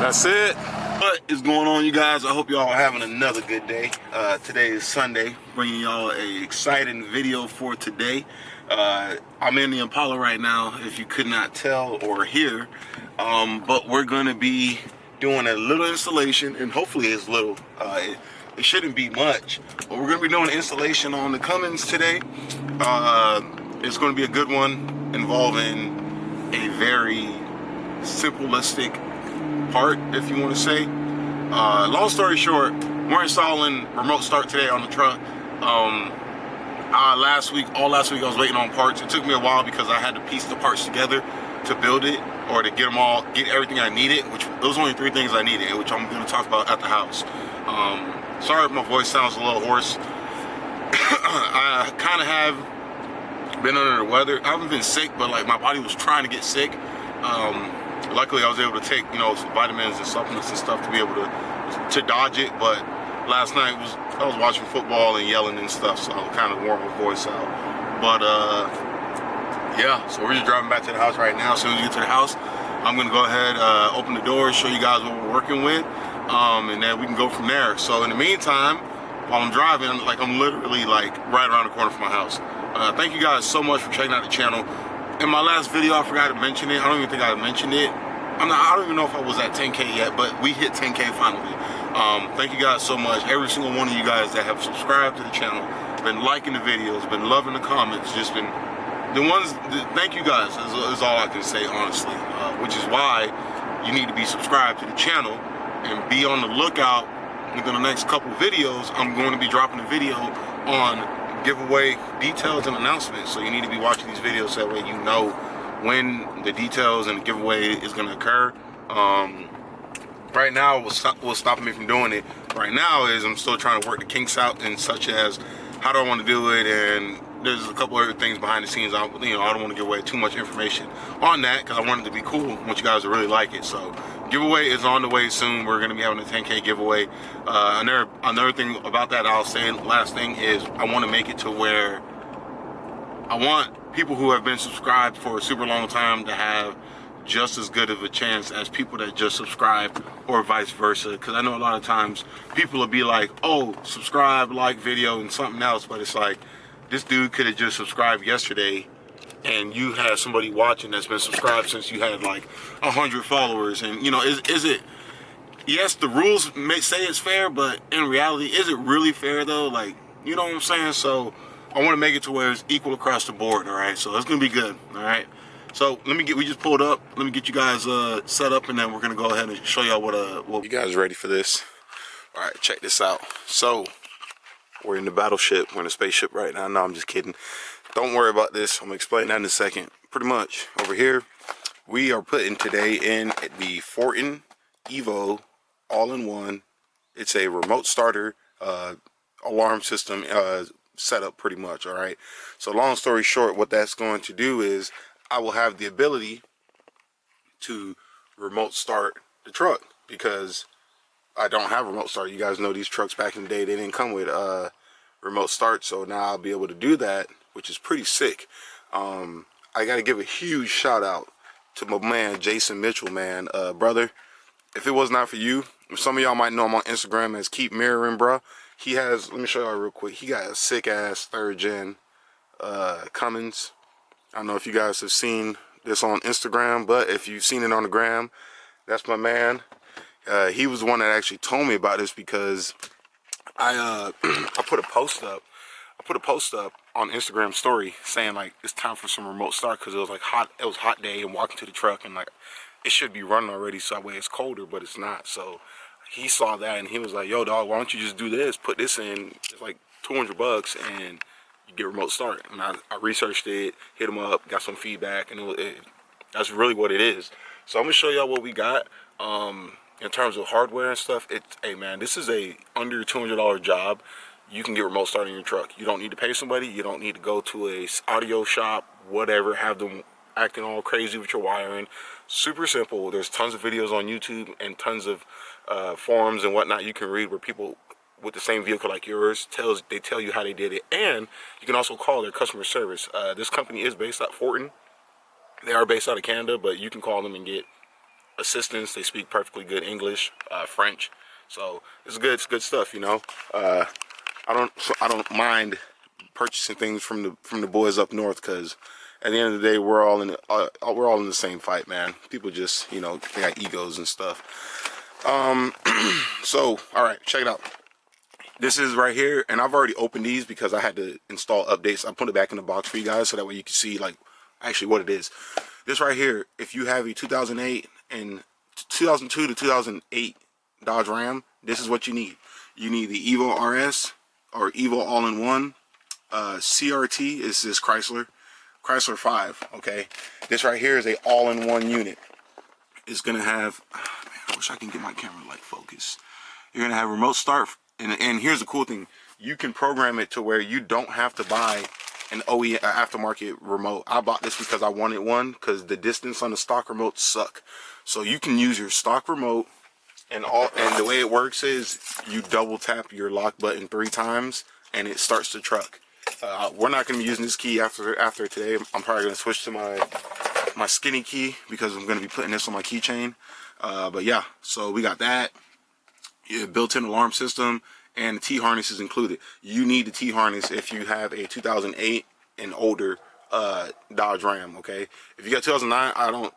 That's it. What is going on, you guys? I hope y'all are having another good day. Today is Sunday, bringing y'all a exciting video for today. I'm in the Impala right now, if you could not tell or hear, but we're going to be doing a little installation, and hopefully it's little. It shouldn't be much, but we're going to be doing an installation on the Cummins today. It's going to be a good one involving a very simplistic part, if you want to say. Long story short, we're installing remote start today on the truck. All last week I was waiting on parts. It took me a while because I had to piece the parts together to build it, or to get everything I needed, which those are only 3 things I needed, which I'm going to talk about at the house. Sorry if my voice sounds a little hoarse. I kind of have been under the weather. I haven't been sick, but like my body was trying to get sick. Luckily I was able to take, some vitamins and supplements and stuff to be able to dodge it. But last night I was watching football and yelling and stuff, so I kind of wore my voice out. But yeah, so we're just driving back to the house right now. As soon as we get to the house, I'm gonna go ahead, open the door, show you guys what we're working with, and then we can go from there. So in the meantime, while I'm driving, I'm literally right around the corner from my house. Thank you guys so much for checking out the channel. In my last video, I forgot to mention it. I don't even think I mentioned it. I don't even know if I was at 10K yet, but we hit 10K finally. Thank you guys so much. Every single one of you guys that have subscribed to the channel, been liking the videos, been loving the comments, just been thank you guys is all I can say, honestly. Which is why you need to be subscribed to the channel and be on the lookout. Within the next couple videos, I'm going to be dropping a video on giveaway details and announcements. So you need to be watching these videos so that way you know when the details and the giveaway is going to occur. Right now, what's stopping me from doing it right now is I'm still trying to work the kinks out, and such as how do I want to do it, and there's a couple other things behind the scenes. I don't want to give away too much information on that because I want it to be cool. I want you guys to really like it. So giveaway is on the way soon. We're going to be having a 10K giveaway. Another thing about that I'll say, last thing, is I want to make it to where I want people who have been subscribed for a super long time to have just as good of a chance as people that just subscribe, or vice versa. Because I know a lot of times people will be like, oh, subscribe, like video and something else, but it's like, this dude could have just subscribed yesterday and you had somebody watching that's been subscribed since you had 100 followers. And is it, yes, the rules may say it's fair, but in reality, is it really fair though? You know what I'm saying? So I want to make it to where it's equal across the board. All right, so it's gonna be good. All right, so we just pulled up. Let me get you guys set up, and then we're gonna go ahead and show y'all what you guys ready for this. All right, check this out. So we're in the battleship. We're in a spaceship right now. No, I'm just kidding. Don't worry about this. I'm gonna explain that in a second. Pretty much over here, we are putting today in the FORTIN EVO all-in-one. It's a remote starter alarm system setup, pretty much. All right, so long story short, what that's going to do is I will have the ability to remote start the truck, because I don't have remote start. You guys know these trucks back in the day, they didn't come with remote start, so now I'll be able to do that, which is pretty sick. I got to give a huge shout out to my man Jason Mitchell, man. Brother, if it was not for you, some of y'all might know him on Instagram as Keep Mirroring, bro. He has, let me show y'all real quick, he got a sick ass 3rd gen Cummins. I don't know if you guys have seen this on Instagram, but if you've seen it on the gram, that's my man. He was the one that actually told me about this, because I put a post up. I put a post up on Instagram story saying it's time for some remote start, because it was hot. It was a hot day, and walking to the truck, and it should be running already, so that way it's colder, but it's not. So he saw that and he was like, yo dog, why don't you just do this, put this in, it's like $200 and you get remote start. And I researched it, hit him up, got some feedback, and that's really what it is. So I'm gonna show y'all what we got in terms of hardware and stuff. Hey man, this is a under $200 job. You can get remote start in your truck. You don't need to pay somebody. You don't need to go to a audio shop, whatever, have them acting all crazy with your wiring. Super simple. There's tons of videos on YouTube and tons of forums and whatnot you can read where people with the same vehicle like yours they tell you how they did it. And you can also call their customer service. This company is based out of FORTIN. They are based out of Canada, but you can call them and get assistants. They speak perfectly good English, French. So it's good stuff, you know. I don't mind purchasing things from the boys up north, because at the end of the day, we're all in the same fight, man. People just, you know, they got egos and stuff. So all right, check it out. This is right here, and I've already opened these because I had to install updates. I put it back in the box for you guys so that way you can see like actually what it is. This right here, if you have a 2008 and 2002 to 2008 Dodge Ram, this is what you need. You need the Evo RS or Evo All-in-One. CRT is this Chrysler 5. Okay, this right here is a all-in-one unit. It's gonna have, man, I wish I can get my camera like focus. You're gonna have remote start. And here's the cool thing, you can program it to where you don't have to buy an OE aftermarket remote. I bought this because I wanted one, because the distance on the stock remote suck. So you can use your stock remote, and the way it works is you double tap your lock button 3 times and it starts the truck. We're not going to be using this key after today. I'm probably going to switch to my skinny key because I'm going to be putting this on my keychain. But yeah, so we got that. Built-in alarm system, and the T-harness is included. You need the T-harness if you have a 2008 and older Dodge Ram, okay? If you got 2009,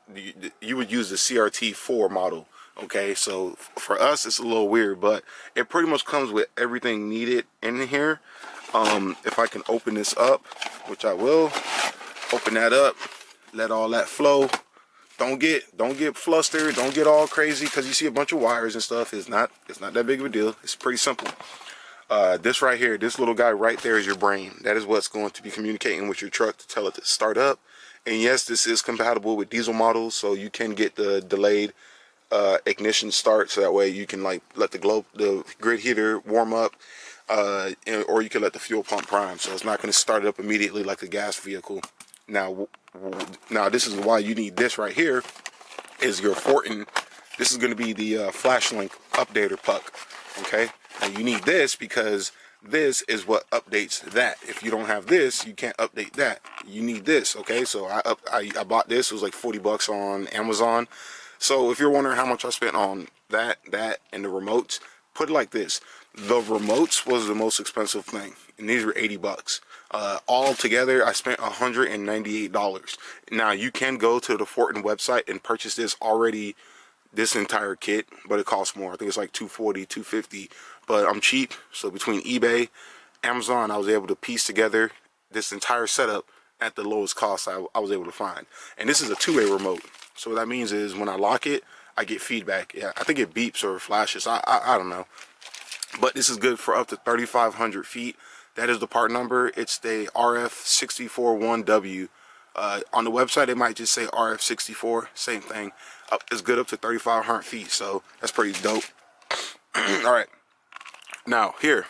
you would use the CRT 4 model, okay? So for us, it's a little weird, but it pretty much comes with everything needed in here. If I can open this up, which I will, open that up, let all that flow. Don't get flustered, don't get all crazy because you see a bunch of wires and stuff. It's not that big of a deal. It's pretty simple. This right here, this little guy right there is your brain. That is what's going to be communicating with your truck to tell it to start up. And yes, this is compatible with diesel models, so you can get the delayed ignition start, so that way you can like let the grid heater warm up, or you can let the fuel pump prime, so it's not going to start it up immediately like a gas vehicle. Now this is why you need this right here, is your FORTIN. This is going to be the flash link updater puck, okay? And you need this because this is what updates that. If you don't have this, you can't update that. You need this, okay? So I bought this. It was like 40 bucks on Amazon. So if you're wondering how much I spent on that and the remotes, put it like this. The remotes was the most expensive thing, and these were 80 bucks. All together, I spent $198. Now, you can go to the FORTIN website and purchase this entire kit, but it costs more. I think it's like $240, $250, but I'm cheap. So between eBay, Amazon, I was able to piece together this entire setup at the lowest cost I was able to find. And this is a 2-way remote. So what that means is when I lock it, I get feedback. Yeah, I think it beeps or flashes. I don't know. But this is good for up to 3,500 feet. That is the part number. It's the RF641W. On the website, it might just say RF64. Same thing. It's good up to 3,500 feet. So that's pretty dope. All right. Now, here.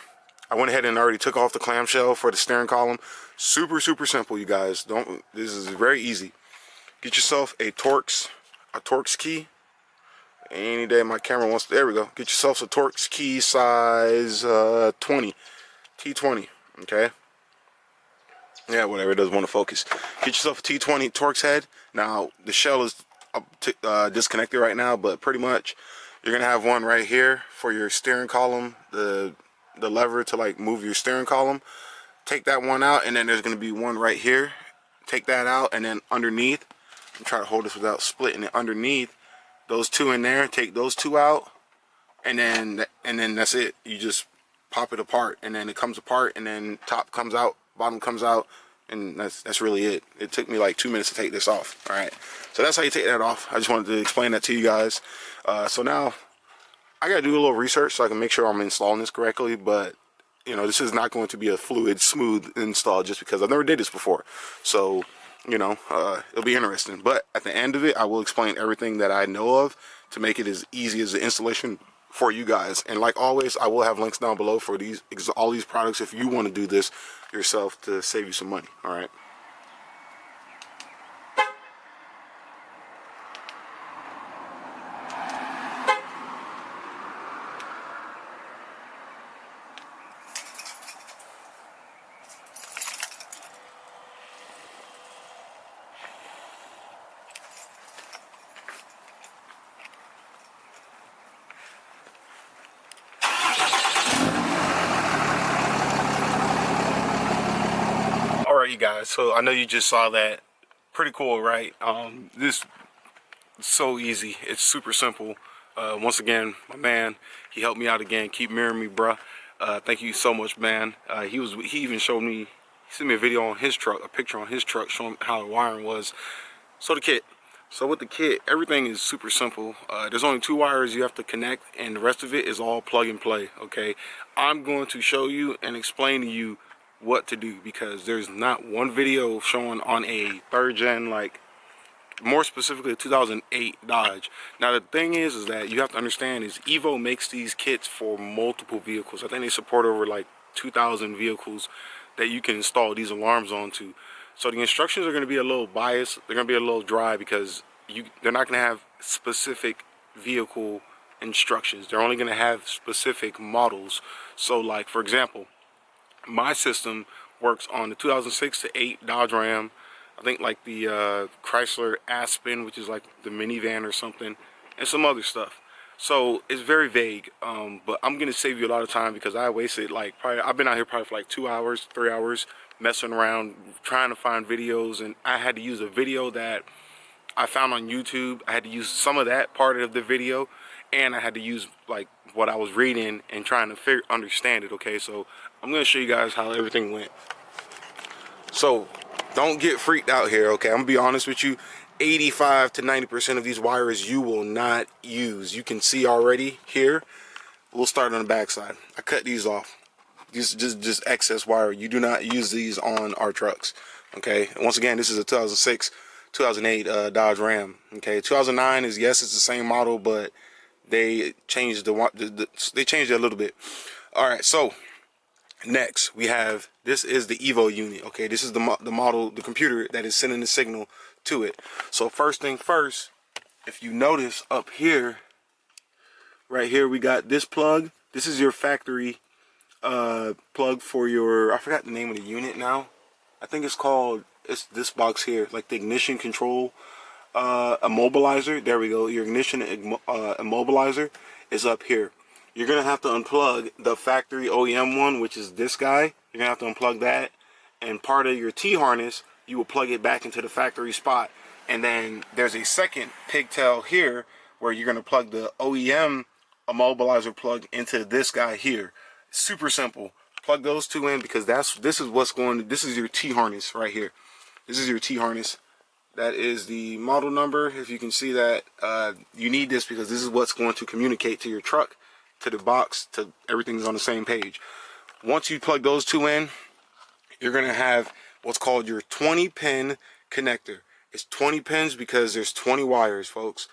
I went ahead and already took off the clamshell for the steering column. Super, super simple, you guys. This is very easy. Get yourself a Torx key. Any day my camera wants to, there we go. Get yourself a Torx key size 20, T20, okay? Yeah, whatever, it doesn't want to focus. Get yourself a T20 Torx head. Now, the shell is disconnected right now, but pretty much you're going to have one right here for your steering column, the lever to like move your steering column. Take that one out, and then there's going to be one right here. Take that out, and then underneath, I'm trying to hold this without splitting it, underneath, those two in there, take those two out, and then that's it. You just pop it apart, and then it comes apart, and then top comes out, bottom comes out, and that's really it. It took me like 2 minutes to take this off. All right, so that's how you take that off. I just wanted to explain that to you guys. So now I gotta do a little research so I can make sure I'm installing this correctly, but you know, this is not going to be a fluid, smooth install just because I've never did this before. So you know, it'll be interesting. But at the end of it, I will explain everything that I know of to make it as easy as the installation for you guys. And like always, I will have links down below for all these products if you want to do this yourself to save you some money. All right. Alright you guys, so I know you just saw that. Pretty cool, right? This is so easy. It's super simple. Once again, my man, he helped me out again. Keep mirroring me, bruh. Thank you so much, man. He even showed me, he sent me a video on his truck, a picture on his truck showing how the wiring was. So the kit. So with the kit, everything is super simple. There's only 2 wires you have to connect, and the rest of it is all plug and play, okay? I'm going to show you and explain to you what to do, because there's not one video showing on a 3rd gen, like more specifically a 2008 Dodge. Now the thing is that you have to understand is Evo makes these kits for multiple vehicles. I think they support over like 2,000 vehicles that you can install these alarms onto. So the instructions are going to be a little biased. They're going to be a little dry because they're not going to have specific vehicle instructions. They're only going to have specific models. So like for example, my system works on the 2006 to 8 Dodge Ram. I think like the Chrysler Aspen, which is like the minivan or something, and some other stuff. So it's very vague, but I'm gonna save you a lot of time because I wasted like I've been out here probably for like 2 hours, 3 hours messing around trying to find videos, and I had to use a video that I found on YouTube. I had to use some of that part of the video, and I had to use like what I was reading and trying to understand it. Okay, so I'm gonna show you guys how everything went. So don't get freaked out here, okay? I'm gonna be honest with you. 85 to 90% of these wires you will not use. You can see already here. We'll start on the back side. I cut these off. These just excess wire. You do not use these on our trucks, okay? And once again, this is a 2006, 2008 Dodge Ram, okay? 2009 is, yes, it's the same model, but they changed they changed it a little bit. All right, so next we have, this is the Evo unit, okay? This is the model, the computer that is sending the signal to it. So first thing first, if you notice up here, right here, we got this plug. This is your factory plug for your, I forgot the name of the unit now. I think it's called, it's this box here, like the ignition control immobilizer. There we go. Your ignition immobilizer is up here. You're gonna have to unplug the factory OEM one, which is this guy. You're gonna have to unplug that, and part of your T-harness, you will plug it back into the factory spot. And then there's a second pigtail here where you're gonna plug the OEM immobilizer plug into this guy here. Super simple. Plug those two in because this is your T-harness right here. This is your T-harness. That is the model number. If you can see that, you need this because this is what's going to communicate to your truck, to the box, to everything's on the same page. Once you plug those two in, you're gonna have what's called your 20 pin connector. It's 20 pins because there's 20 wires, folks.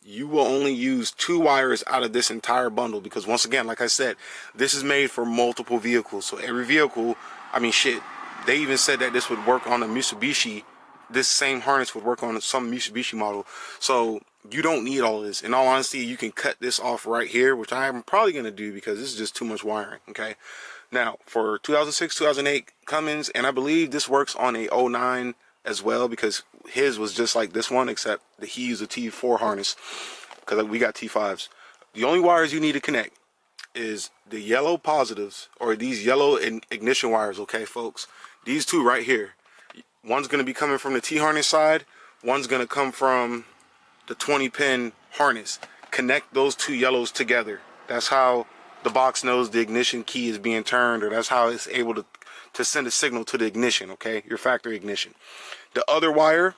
You will only use 2 wires out of this entire bundle because, once again, like I said, this is made for multiple vehicles. So every vehicle, I mean, shit, they even said that this would work on a Mitsubishi. This same harness would work on some Mitsubishi model. So you don't need all of this. In all honesty, you can cut this off right here, which I'm probably going to do because this is just too much wiring, okay? Now, for 2006, 2008 Cummins, and I believe this works on a 09 as well because his was just like this one, except that he used a T4 harness because we got T5s. The only wires you need to connect is the yellow positives, or these yellow ignition wires, okay, folks? These two right here. One's going to be coming from the T-harness side. One's going to come from the 20 pin harness. Connect those two yellows together. That's how the box knows the ignition key is being turned, or that's how it's able to send a signal to the ignition, okay? Your factory ignition. The other wire,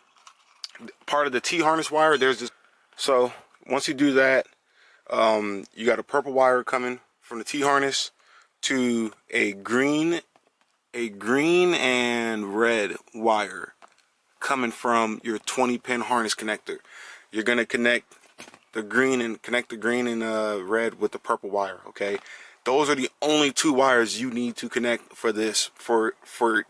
part of the T-harness wire, there's this. So once you do that, you got a purple wire coming from the T-harness to a green and red wire coming from your 20 pin harness connector. You're gonna connect the green and red with the purple wire, okay? Those are the only 2 wires you need to connect for this, for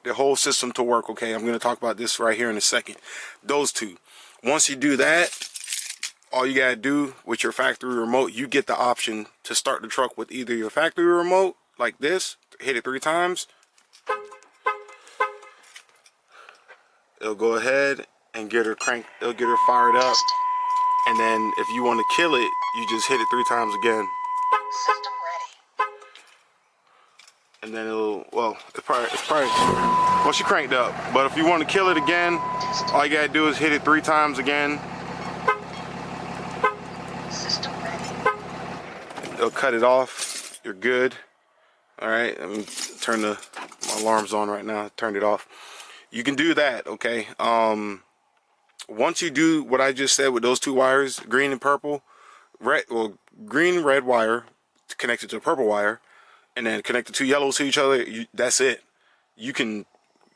the whole system to work, okay? I'm gonna talk about this right here in a second. Those 2. Once you do that, all you gotta do with your factory remote, you get the option to start the truck with either your factory remote, like this, hit it 3 times. It'll go ahead and get her cranked, it'll get her fired up. And then if you want to kill it, you just hit it 3 times again. System ready. and then it'll, well, it's probably well, she cranked up. But if you want to kill it again, all you gotta do is hit it 3 times again. System ready. It'll cut it off. You're good. All right, let me turn my alarm's on right now. I turned it off. You can do that, okay? Once you do what I just said with those 2 wires, green and purple, red, well, green, red wire connected to a purple wire, and then connect the 2 yellows to each other, that's it. You can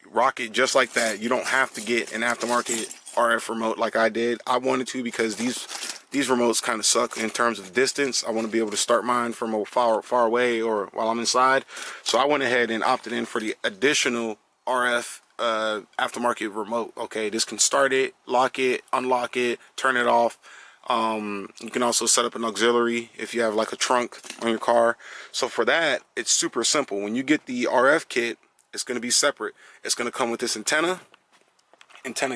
rock it just like that. You don't have to get an aftermarket RF remote like I did. I wanted to because these remotes kind of suck in terms of distance. I want to be able to start mine from a far away or while I'm inside. So I went ahead and opted in for the additional RF aftermarket remote. Okay, this can start it, lock it, unlock it, turn it off. You can also set up an auxiliary if you have like a trunk on your car. So for that, it's super simple. When you get the RF kit, it's going to be separate. It's going to come with this antenna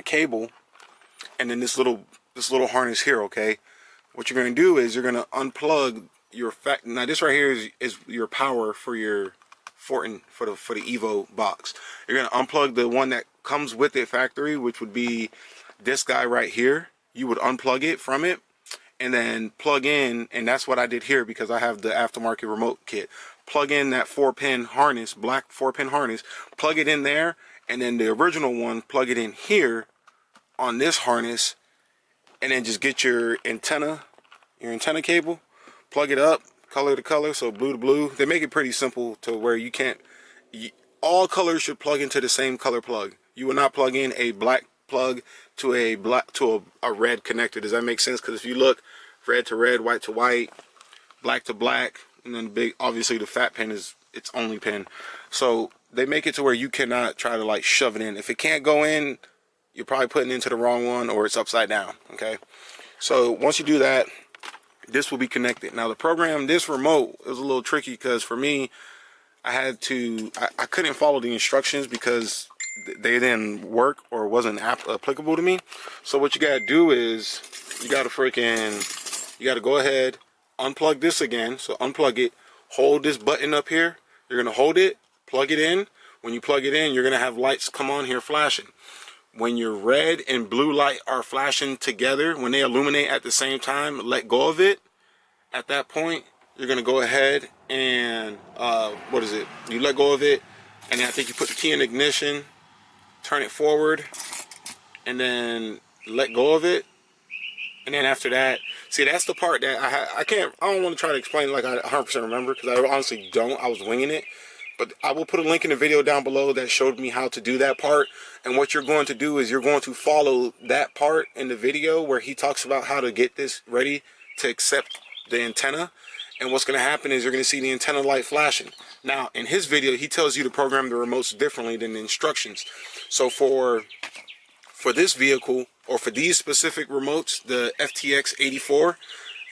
cable, and then this little harness here. Okay, what you're going to do is you're going to unplug your now this right here is your power for your FORTIN for the Evo box. You're going to unplug the one that comes with it factory, which would be this guy right here. You would unplug it from it and then plug in, and that's what I did here because I have the aftermarket remote kit. Plug in that 4-pin harness, black 4-pin harness, plug it in there, and then the original one, plug it in here on this harness, and then just get your antenna cable, plug it up, color to color, so blue to blue. They make it pretty simple to where you can't, all colors should plug into the same color plug. You will not plug in a black plug to a red connector. Does that make sense? Because if you look, red to red, white to white, black to black, and then obviously the fat pin is its only pin. So they make it to where you cannot try to like shove it in. If it can't go in, you're probably putting it into the wrong one or it's upside down. Okay, so once you do that, this will be connected. Now the program, this remote, is a little tricky because for me, I couldn't follow the instructions because they didn't work or wasn't applicable to me. So what you gotta do is you gotta go ahead, unplug this again. So unplug it, hold this button up here. You're gonna hold it, plug it in. When you plug it in, you're gonna have lights come on here flashing. When your red and blue light are flashing together, when they illuminate at the same time, let go of it. At that point, you're gonna go ahead and you let go of it, and then I think you put the key in ignition, turn it forward, and then let go of it. And then after that, see, that's the part that I don't want to try to explain like I 100% remember, because I honestly don't. I was winging it. But I will put a link in the video down below that showed me how to do that part. And what you're going to do is you're going to follow that part in the video where he talks about how to get this ready to accept the antenna. And what's going to happen is you're going to see the antenna light flashing. Now, in his video, he tells you to program the remotes differently than the instructions. So for this vehicle, or for these specific remotes, the FTX 84,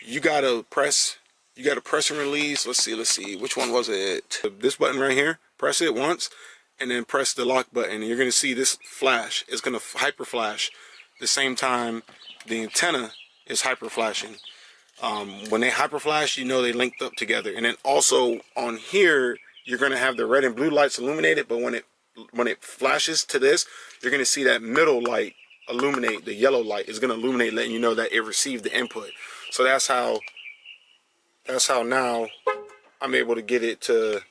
you got to press and release. Let's see, which one was it? This button right here, press it once, and then press the lock button, and you're going to see this flash. It's going to hyper flash the same time the antenna is hyper flashing. When they hyper flash, you know they linked up together. And then also on here, you're going to have the red and blue lights illuminated, but when it flashes to this, you're going to see that middle light illuminate. The yellow light is going to illuminate, letting you know that it received the input. So that's how now I'm able to get it to,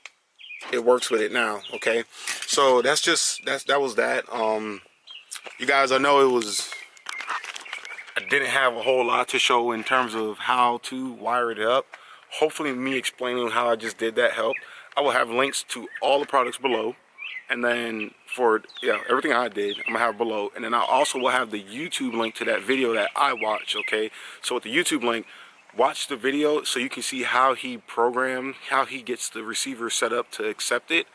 it works with it now. Okay, so that was that. You guys, I know I didn't have a whole lot to show in terms of how to wire it up. Hopefully me explaining how I just did that helped. I will have links to all the products below, and then for everything I did, I'm gonna have below, and then I also will have the YouTube link to that video that I watched. Okay, so with the YouTube link, watch the video so you can see how he gets the receiver set up to accept it.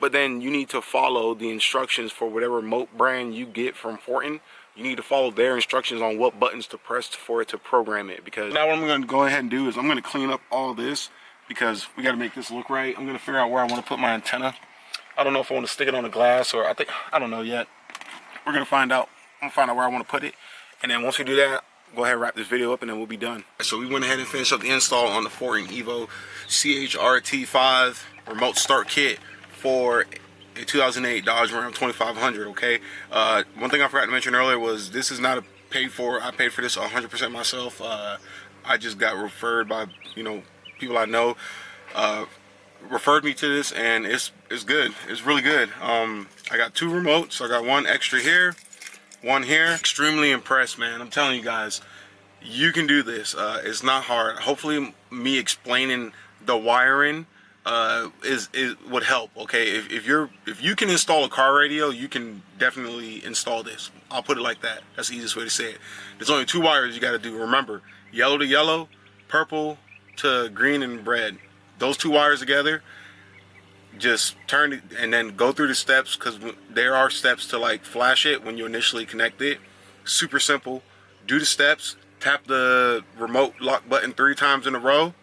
But then you need to follow the instructions for whatever remote brand you get from FORTIN. You need to follow their instructions on what buttons to press for it to program it. Because now what I'm going to go ahead and do is I'm going to clean up all this, because we got to make this look right. I'm going to figure out where I want to put my antenna. I don't know if I want to stick it on the glass, or I don't know yet. We're going to find out. I'm going to find out where I want to put it. And then once we do that, go ahead and wrap this video up and then we'll be done. So we went ahead and finished up the install on the FORTIN EVO CHRT5 remote start kit for a 2008 Dodge Ram 2500. Okay, one thing I forgot to mention earlier was this is not a paid for. I paid for this 100% myself. I just got referred by, you know, people I know referred me to this, and it's good. It's really good. I got 2 remotes. I got one extra here, one here. Extremely impressed, man. I'm telling you guys, you can do this. It's not hard. Hopefully me explaining the wiring would help. Okay, if you can install a car radio, you can definitely install this. I'll put it like that. That's the easiest way to say it. There's only 2 wires you got to do. Remember, yellow to yellow, purple to green and red. Those 2 wires together, just turn it and then go through the steps, because there are steps to like flash it when you initially connect it. Super simple. Do the steps, tap the remote lock button 3 times in a row.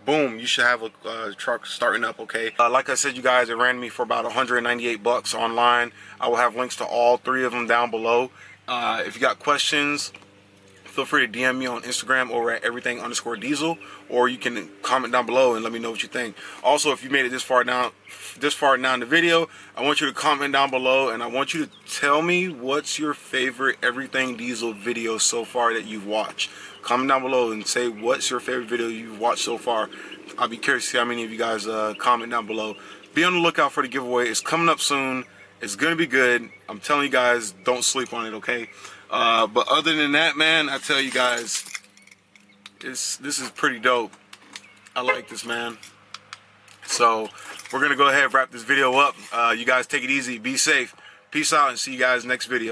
Boom, you should have a truck starting up. Okay, like I said, you guys, it ran me for about 198 bucks online. I will have links to all 3 of them down below. If you got questions, feel free to DM me on Instagram over at everything_diesel, or you can comment down below and let me know what you think. Also, if you made it this far down in the video, I want you to comment down below, and I want you to tell me what's your favorite Everything Diesel video so far that you've watched. Comment down below and say what's your favorite video you've watched so far. I'll be curious to see how many of you guys comment down below. Be on the lookout for the giveaway. It's coming up soon. It's gonna be good. I'm telling you guys, don't sleep on it, okay? But other than that, man, I tell you guys, this is pretty dope. I like this, man. So we're gonna go ahead and wrap this video up. You guys take it easy, be safe, peace out, and see you guys next video.